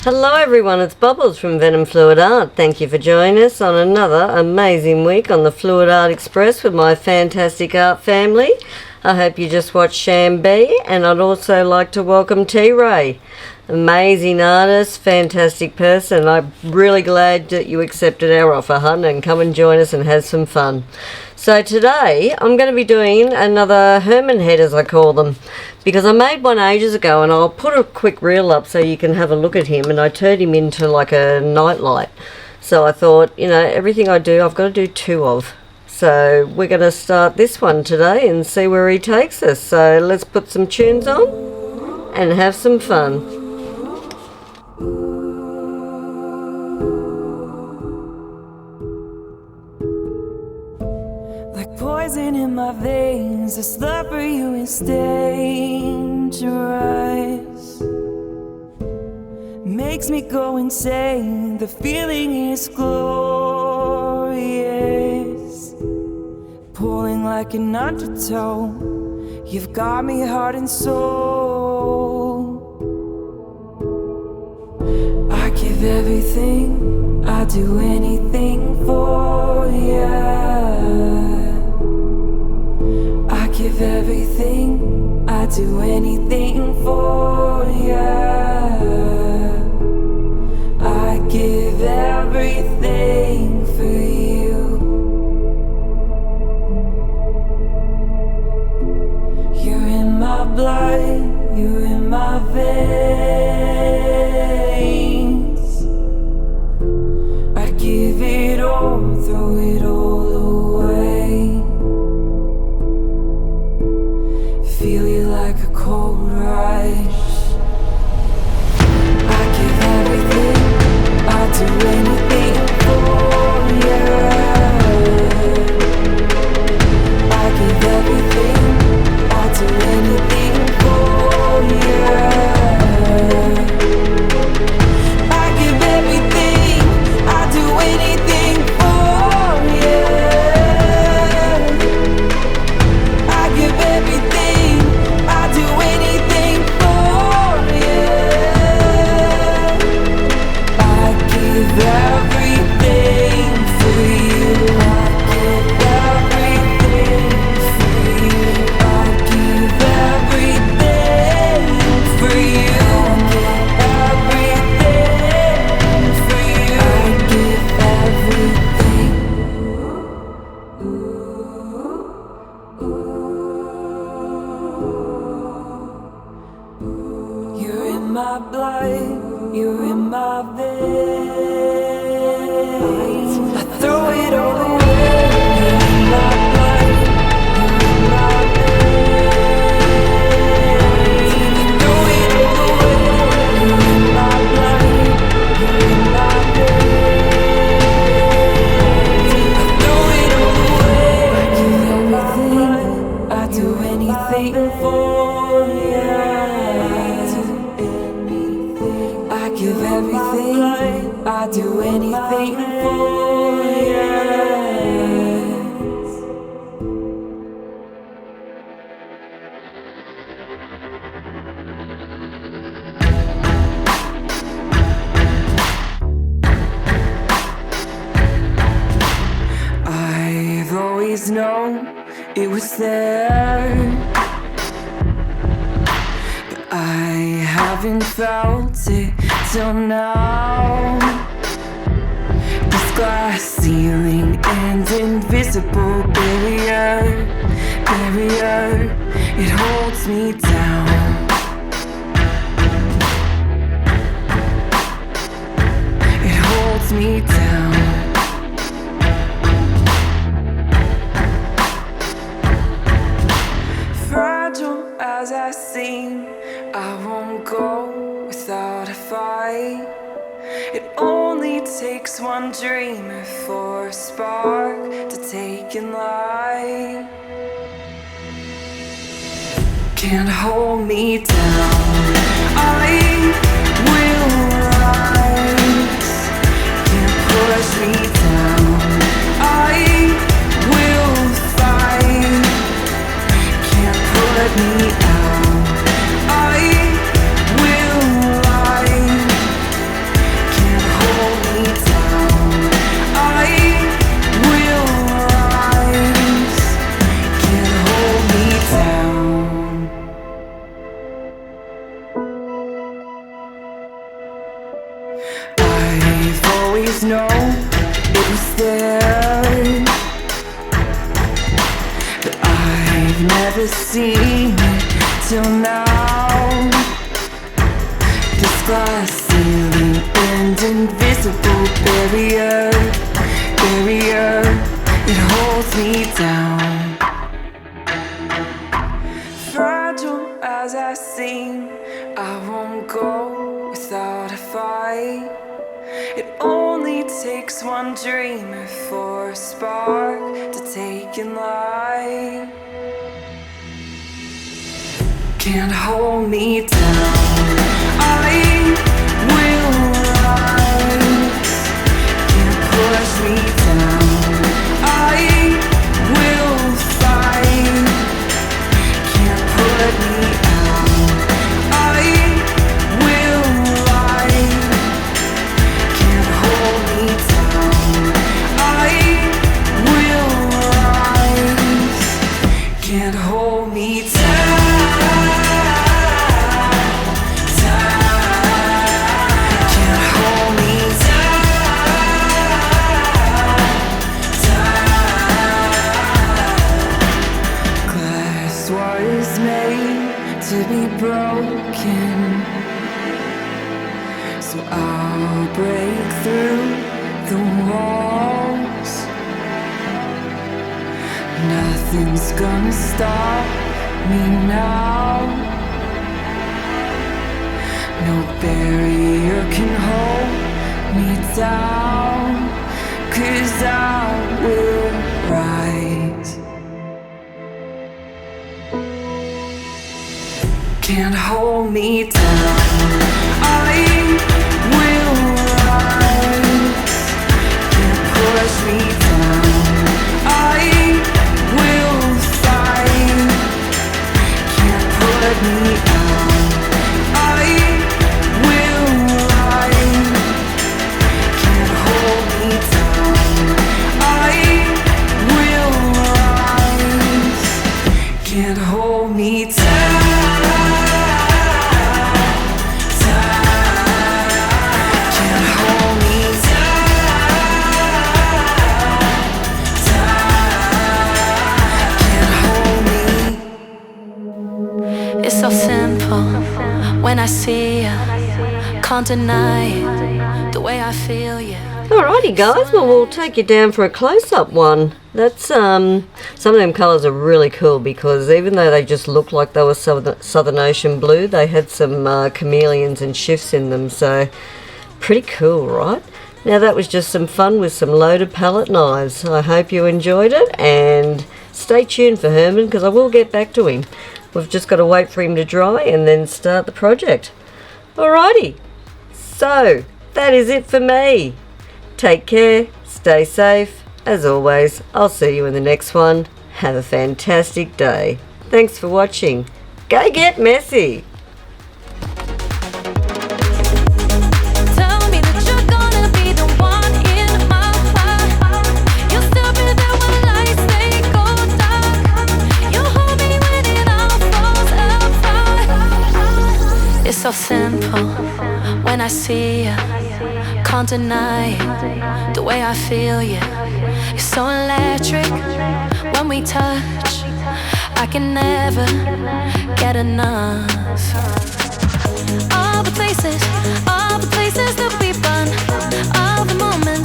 Hello everyone, it's Bubbles from venomfluidart. Thank you for joining us on another amazing week on the Fluid Art Express with my fantastic art family. I hope you just watched Shambi, and I'd also like to welcome T-Ray. Amazing artist, fantastic person. I'm really glad that you accepted our offer, hun, and come and join us and have some fun. So today I'm going to be doing another Herman head, as I call them, because I made one ages ago, and I'll put a quick reel up so you can have a look at him, and I turned him into like a nightlight. So I thought, you know, everything I do I've got to do two of. So we're going to start this one today and see where he takes us. So let's put some tunes on and have some fun. Like poison in my veins, this love for you is dangerous. Makes me go insane, the feeling is glorious. Pulling like an undertow, you've got me heart and soul. I give everything, I do anything for you. I give everything, I do anything for you. I give everything for you. You're in my blood, you're in my veins. I give it all, throw it all away. Feel you like a cold rush. I give everything, I'll do anything for you. I give everything, I'll do anything for you. I give everything, I'll do anything for you. I give everything, I'll do anything for you. I give everything for you. I give everything for you. I give everything for you. I give everything for you. You're in my blood, you're in my veins. I throw it all away. You're in my blood, you're in my veins. I throw it all away. You're in my blood, you're in my veins. I throw it all away. I give everything, I do anything for you. I give everything, I do anything for you. I've always known it was there, but I haven't felt it till now. This glass ceiling and invisible barrier, it holds me down. It holds me down. Fragile as I seem, I won't go without a fight. It only takes one dreamer for a spark to take in light. Can't hold me down, I will rise. Can't push me down, I will fight. Can't put me out, I will lie. always know it was there, but I've never seen it till now. This glass ceiling and invisible barrier, it holds me down. Fragile as I seem, I won't go without a fight. It only takes one dreamer for a spark to take in light. Can't hold me down, I will rise. Can't push me down, I will fight. Can't put me out, I will lie. Can't hold me down, I will rise. Can't hold me down. To be broken, so I'll break through the walls. Nothing's gonna stop me now. No barrier can hold me down, 'cause I will rise. Can't hold me down, I will rise. Can't push me down, I will fight. Can't put me out, I will lie. Can't hold me down, I will rise. Can't hold me down. So simple when I see you, can't deny it, the way I feel you. Alrighty guys, well we'll take you down for a close-up one. That's some of them colours are really cool because even though they just look like they were Southern Ocean blue, they had some chameleons and shifts in them, so pretty cool, right? Now that was just some fun with some loaded palette knives. I hope you enjoyed it, and stay tuned for Herman because I will get back to him. We've just got to wait for him to dry and then start the project. Alrighty, so that is it for me. Take care, stay safe. As always, I'll see you in the next one. Have a fantastic day. Thanks for watching. Go get messy. So simple when I see you, can't deny it, the way I feel you. You're so electric when we touch, I can never get enough. All the places that we've run, all the moments